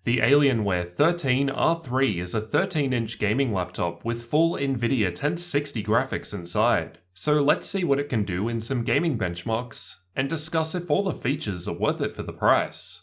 The Alienware 13R3 is a 13-inch gaming laptop with full Nvidia 1060 graphics inside. So let's see what it can do in some gaming benchmarks, and discuss if all the features are worth it for the price.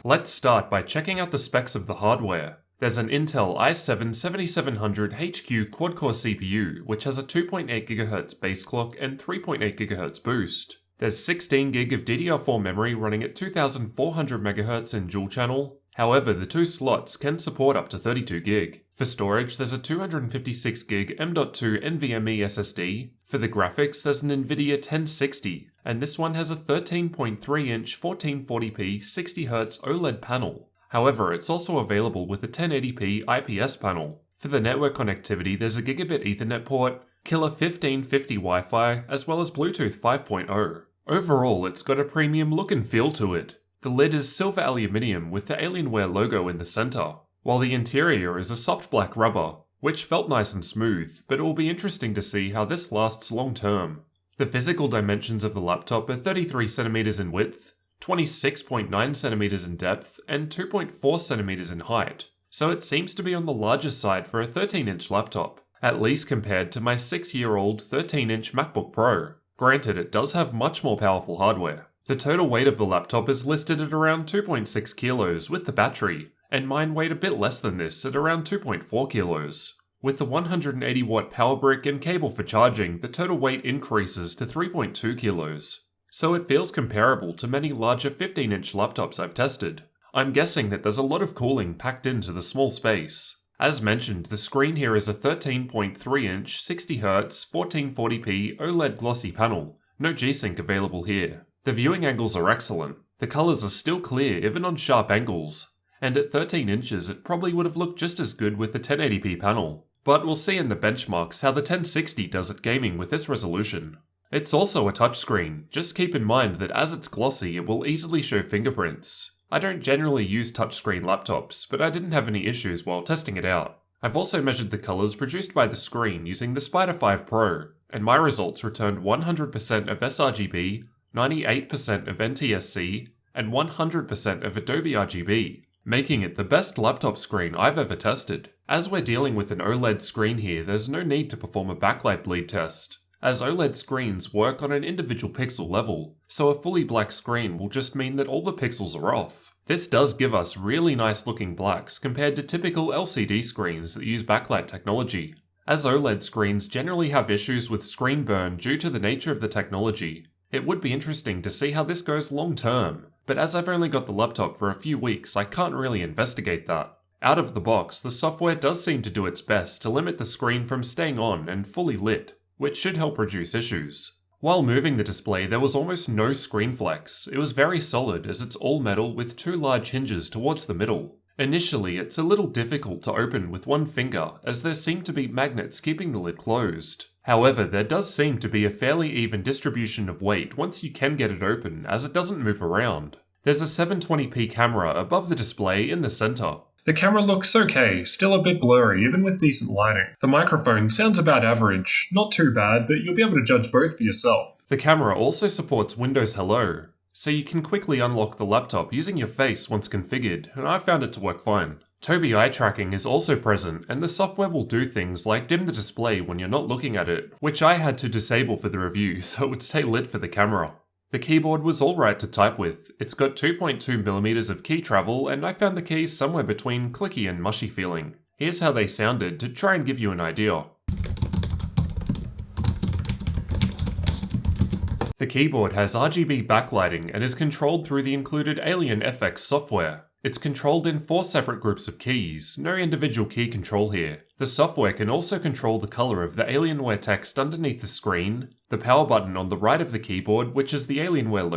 Let's start by checking out the specs of the hardware. There's an Intel i7-7700HQ quad-core CPU, which has a 2.8 GHz base clock and 3.8 GHz boost. There's 16 GB of DDR4 memory running at 2400 MHz in dual channel. However, the two slots can support up to 32 GB. For storage, there's a 256 GB M.2 NVMe SSD. For the graphics, there's an Nvidia 1060, and this one has a 13.3-inch 1440p 60Hz OLED panel. However, it's also available with a 1080p IPS panel. For the network connectivity, there's a gigabit Ethernet port, killer 1550 Wi-Fi, as well as Bluetooth 5.0. Overall, it's got a premium look and feel to it. The lid is silver aluminium with the Alienware logo in the center, while the interior is a soft black rubber, which felt nice and smooth, but it will be interesting to see how this lasts long term. The physical dimensions of the laptop are 33cm in width, 26.9cm in depth, and 2.4cm in height, so it seems to be on the larger side for a 13-inch laptop, at least compared to my 6-year-old 13-inch MacBook Pro. Granted, it does have much more powerful hardware. The total weight of the laptop is listed at around 2.6 kilos with the battery, and mine weighed a bit less than this at around 2.4 kilos. With the 180-watt power brick and cable for charging, the total weight increases to 3.2 kilos. So it feels comparable to many larger 15-inch laptops I've tested. I'm guessing that there's a lot of cooling packed into the small space. As mentioned, the screen here is a 13.3-inch 60Hz 1440p OLED glossy panel. No G-Sync available here. The viewing angles are excellent. The colors are still clear even on sharp angles. And at 13 inches it probably would have looked just as good with the 1080p panel. But we'll see in the benchmarks how the 1060 does at gaming with this resolution. It's also a touchscreen. Just keep in mind that as it's glossy, it will easily show fingerprints. I don't generally use touchscreen laptops, but I didn't have any issues while testing it out. I've also measured the colors produced by the screen using the Spider 5 Pro, and my results returned 100% of sRGB, 98% of NTSC, and 100% of Adobe RGB, making it the best laptop screen I've ever tested. As we're dealing with an OLED screen here, there's no need to perform a backlight bleed test, as OLED screens work on an individual pixel level, so a fully black screen will just mean that all the pixels are off. This does give us really nice looking blacks compared to typical LCD screens that use backlight technology, as OLED screens generally have issues with screen burn due to the nature of the technology. It would be interesting to see how this goes long term, but as I've only got the laptop for a few weeks, I can't really investigate that. Out of the box, the software does seem to do its best to limit the screen from staying on and fully lit, which should help reduce issues. While moving the display, there was almost no screen flex. It was very solid as it's all metal with two large hinges towards the middle. Initially, it's a little difficult to open with one finger as there seem to be magnets keeping the lid closed. However, there does seem to be a fairly even distribution of weight once you can get it open as it doesn't move around. There's a 720p camera above the display in the center. The camera looks okay, still a bit blurry even with decent lighting. The microphone sounds about average, not too bad, but you'll be able to judge both for yourself. The camera also supports Windows Hello, so you can quickly unlock the laptop using your face once configured, and I found it to work fine. Tobii eye tracking is also present, and the software will do things like dim the display when you're not looking at it, which I had to disable for the review so it would stay lit for the camera. The keyboard was alright to type with. It's got 2.2mm of key travel, and I found the keys somewhere between clicky and mushy feeling. Here's how they sounded to try and give you an idea. The keyboard has RGB backlighting and is controlled through the included Alien FX software. It's controlled in 4 separate groups of keys, no individual key control here. The software can also control the color of the Alienware text underneath the screen, the power button on the right of the keyboard, which is the Alienware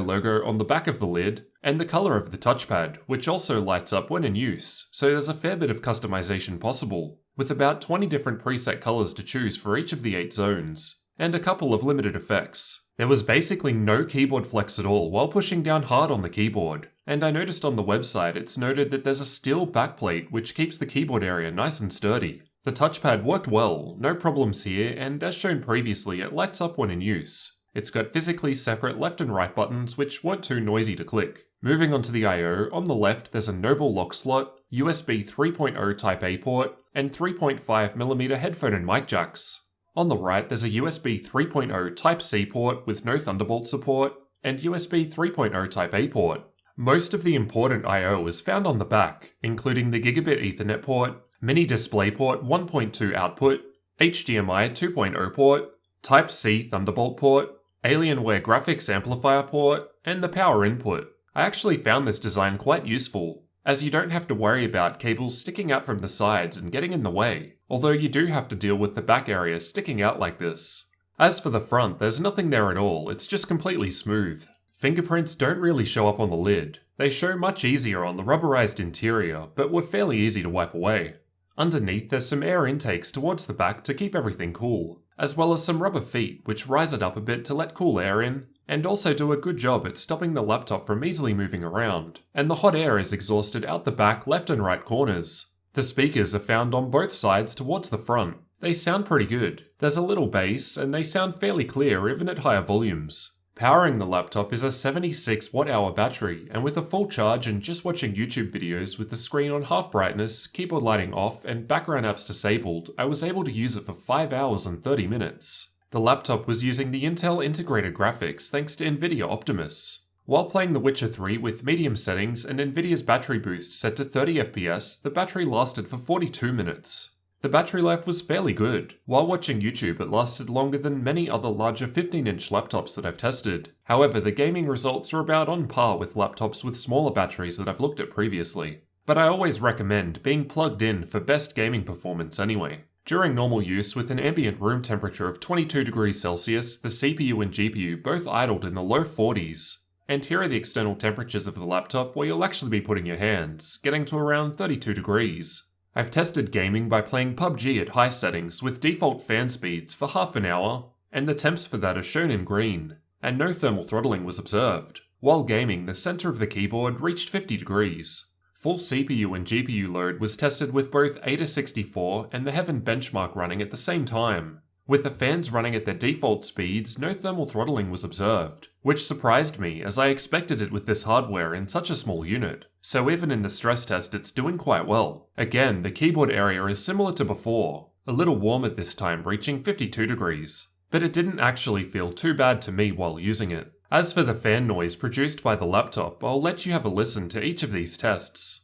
logo on the back of the lid, and the color of the touchpad, which also lights up when in use, so there's a fair bit of customization possible, with about 20 different preset colors to choose for each of the 8 zones, and a couple of limited effects. There was basically no keyboard flex at all while pushing down hard on the keyboard, and I noticed on the website it's noted that there's a steel backplate which keeps the keyboard area nice and sturdy. The touchpad worked well, no problems here, and as shown previously it lights up when in use. It's got physically separate left and right buttons which weren't too noisy to click. Moving on to the I/O, on the left there's a Noble lock slot, USB 3.0 Type-A port, and 3.5mm headphone and mic jacks. On the right there's a USB 3.0 Type-C port with no Thunderbolt support, and USB 3.0 Type-A port. Most of the important I/O is found on the back, including the Gigabit Ethernet port, Mini DisplayPort 1.2 output, HDMI 2.0 port, Type-C Thunderbolt port, Alienware graphics amplifier port, and the power input. I actually found this design quite useful, as you don't have to worry about cables sticking out from the sides and getting in the way, although you do have to deal with the back area sticking out like this. As for the front, there's nothing there at all, it's just completely smooth. Fingerprints don't really show up on the lid. They show much easier on the rubberized interior, but were fairly easy to wipe away. Underneath there's some air intakes towards the back to keep everything cool, as well as some rubber feet which rise it up a bit to let cool air in, and also do a good job at stopping the laptop from easily moving around, and the hot air is exhausted out the back left and right corners. The speakers are found on both sides towards the front. They sound pretty good. There's a little bass, and they sound fairly clear even at higher volumes. Powering the laptop is a 76 watt-hour battery, and with a full charge and just watching YouTube videos with the screen on half brightness, keyboard lighting off, and background apps disabled, I was able to use it for 5 hours and 30 minutes. The laptop was using the Intel integrated graphics thanks to Nvidia Optimus. While playing The Witcher 3 with medium settings and Nvidia's battery boost set to 30 FPS, the battery lasted for 42 minutes. The battery life was fairly good. While watching YouTube, it lasted longer than many other larger 15-inch laptops that I've tested. However, the gaming results are about on par with laptops with smaller batteries that I've looked at previously. But I always recommend being plugged in for best gaming performance anyway. During normal use with an ambient room temperature of 22 degrees Celsius, the CPU and GPU both idled in the low 40s. And here are the external temperatures of the laptop where you'll actually be putting your hands, getting to around 32 degrees. I've tested gaming by playing PUBG at high settings with default fan speeds for half an hour, and the temps for that are shown in green, and no thermal throttling was observed. While gaming, the center of the keyboard reached 50 degrees. Full CPU and GPU load was tested with both Ada64 and the Heaven benchmark running at the same time. With the fans running at their default speeds, no thermal throttling was observed, which surprised me as I expected it with this hardware in such a small unit. So even in the stress test it's doing quite well. Again, the keyboard area is similar to before, a little warmer this time reaching 52 degrees. But it didn't actually feel too bad to me while using it. As for the fan noise produced by the laptop, I'll let you have a listen to each of these tests.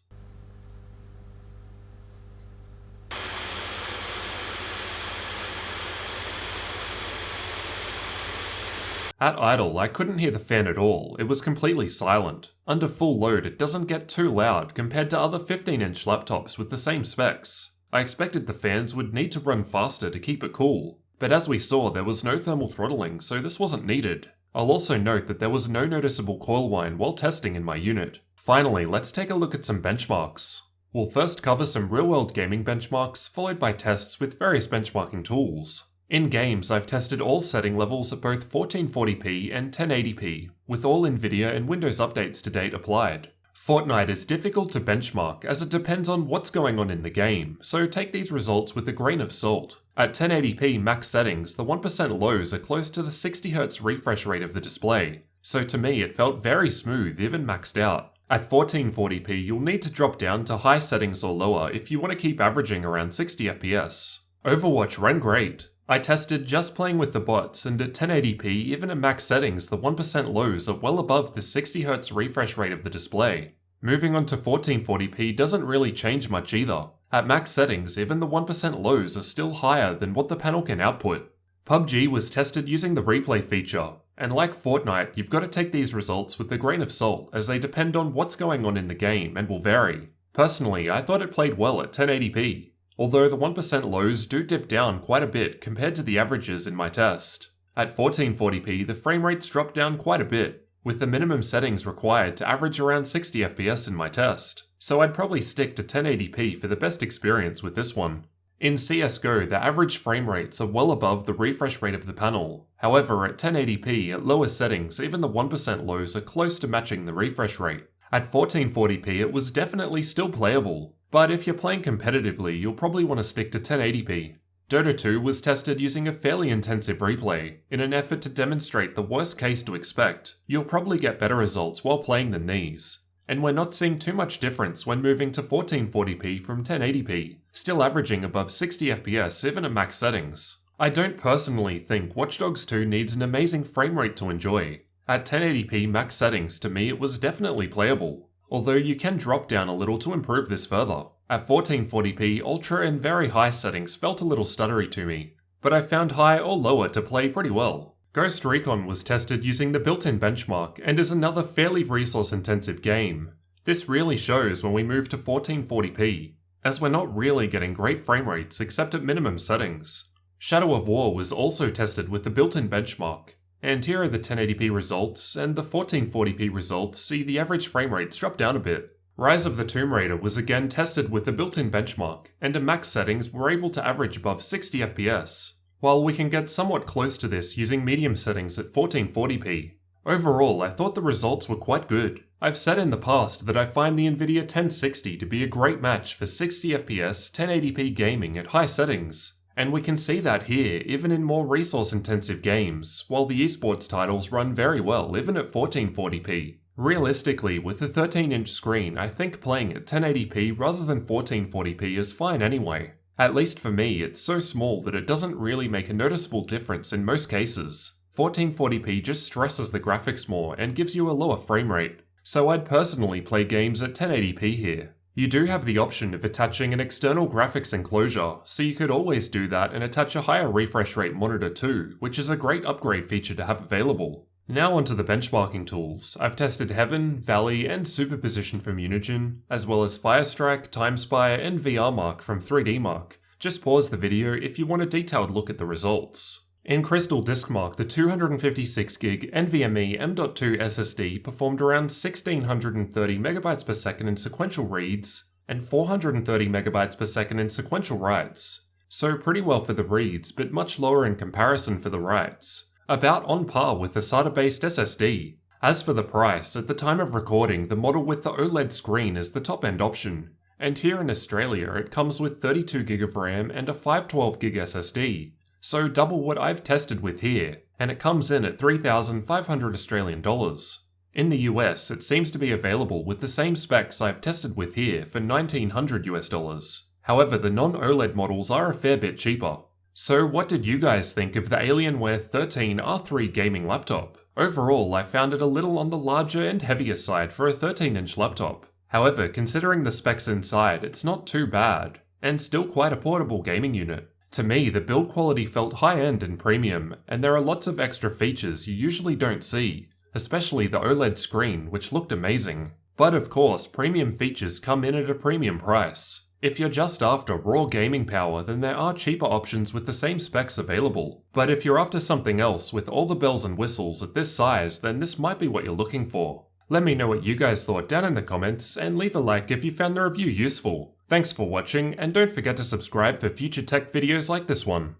At idle, I couldn't hear the fan at all, it was completely silent. Under full load, it doesn't get too loud compared to other 15-inch laptops with the same specs. I expected the fans would need to run faster to keep it cool, but as we saw, there was no thermal throttling, so this wasn't needed. I'll also note that there was no noticeable coil whine while testing in my unit. Finally, let's take a look at some benchmarks. We'll first cover some real-world gaming benchmarks, followed by tests with various benchmarking tools. In games, I've tested all setting levels at both 1440p and 1080p, with all Nvidia and Windows updates to date applied. Fortnite is difficult to benchmark as it depends on what's going on in the game, so take these results with a grain of salt. At 1080p max settings, the 1% lows are close to the 60Hz refresh rate of the display, so to me it felt very smooth even maxed out. At 1440p, you'll need to drop down to high settings or lower if you want to keep averaging around 60 FPS. Overwatch ran great. I tested just playing with the bots, and at 1080p, even at max settings, the 1% lows are well above the 60Hz refresh rate of the display. Moving on to 1440p doesn't really change much either. At max settings, even the 1% lows are still higher than what the panel can output. PUBG was tested using the replay feature, and like Fortnite, you've got to take these results with a grain of salt as they depend on what's going on in the game and will vary. Personally, I thought it played well at 1080p. Although the 1% lows do dip down quite a bit compared to the averages in my test. At 1440p, the frame rates drop down quite a bit, with the minimum settings required to average around 60 FPS in my test, so I'd probably stick to 1080p for the best experience with this one. In CSGO, the average frame rates are well above the refresh rate of the panel. However, at 1080p, at lower settings, even the 1% lows are close to matching the refresh rate. At 1440p, it was definitely still playable. But if you're playing competitively, you'll probably want to stick to 1080p. Dota 2 was tested using a fairly intensive replay, in an effort to demonstrate the worst case to expect. You'll probably get better results while playing than these. And we're not seeing too much difference when moving to 1440p from 1080p, still averaging above 60 FPS even at max settings. I don't personally think Watch Dogs 2 needs an amazing frame rate to enjoy. At 1080p max settings, to me it was definitely playable, although you can drop down a little to improve this further. At 1440p, ultra and very high settings felt a little stuttery to me, but I found high or lower to play pretty well. Ghost Recon was tested using the built-in benchmark and is another fairly resource-intensive game. This really shows when we move to 1440p, as we're not really getting great frame rates except at minimum settings. Shadow of War was also tested with the built-in benchmark, and here are the 1080p results, and the 1440p results see the average frame rates drop down a bit. Rise of the Tomb Raider was again tested with the built-in benchmark, and at max settings we're able to average above 60 FPS, while we can get somewhat close to this using medium settings at 1440p. Overall, I thought the results were quite good. I've said in the past that I find the Nvidia 1060 to be a great match for 60 FPS 1080p gaming at high settings, and we can see that here even in more resource-intensive games, while the esports titles run very well even at 1440p. Realistically, with a 13-inch screen, I think playing at 1080p rather than 1440p is fine anyway. At least for me, it's so small that it doesn't really make a noticeable difference in most cases. 1440p just stresses the graphics more and gives you a lower frame rate, so I'd personally play games at 1080p here. You do have the option of attaching an external graphics enclosure, so you could always do that and attach a higher refresh rate monitor too, which is a great upgrade feature to have available. Now onto the benchmarking tools. I've tested Heaven, Valley, and Superposition from Unigine, as well as Firestrike, Timespire, and VRMark from 3DMark. Just pause the video if you want a detailed look at the results. In Crystal Diskmark, the 256GB NVMe M.2 SSD performed around 1630 MB per second in sequential reads, and 430 MB per second in sequential writes. So pretty well for the reads, but much lower in comparison for the writes. About on par with the SATA-based SSD. As for the price, at the time of recording, the model with the OLED screen is the top-end option, and here in Australia it comes with 32GB of RAM and a 512GB SSD, so double what I've tested with here, and it comes in at 3,500 Australian dollars. In the US, it seems to be available with the same specs I've tested with here for 1,900 US dollars. However, the non-OLED models are a fair bit cheaper. So what did you guys think of the Alienware 13 R3 gaming laptop? Overall, I found it a little on the larger and heavier side for a 13-inch laptop. However, considering the specs inside, it's not too bad, and still quite a portable gaming unit. To me, the build quality felt high-end and premium, and there are lots of extra features you usually don't see, especially the OLED screen, which looked amazing. But of course, premium features come in at a premium price. If you're just after raw gaming power, then there are cheaper options with the same specs available. But if you're after something else with all the bells and whistles at this size, then this might be what you're looking for. Let me know what you guys thought down in the comments, and leave a like if you found the review useful. Thanks for watching, and don't forget to subscribe for future tech videos like this one.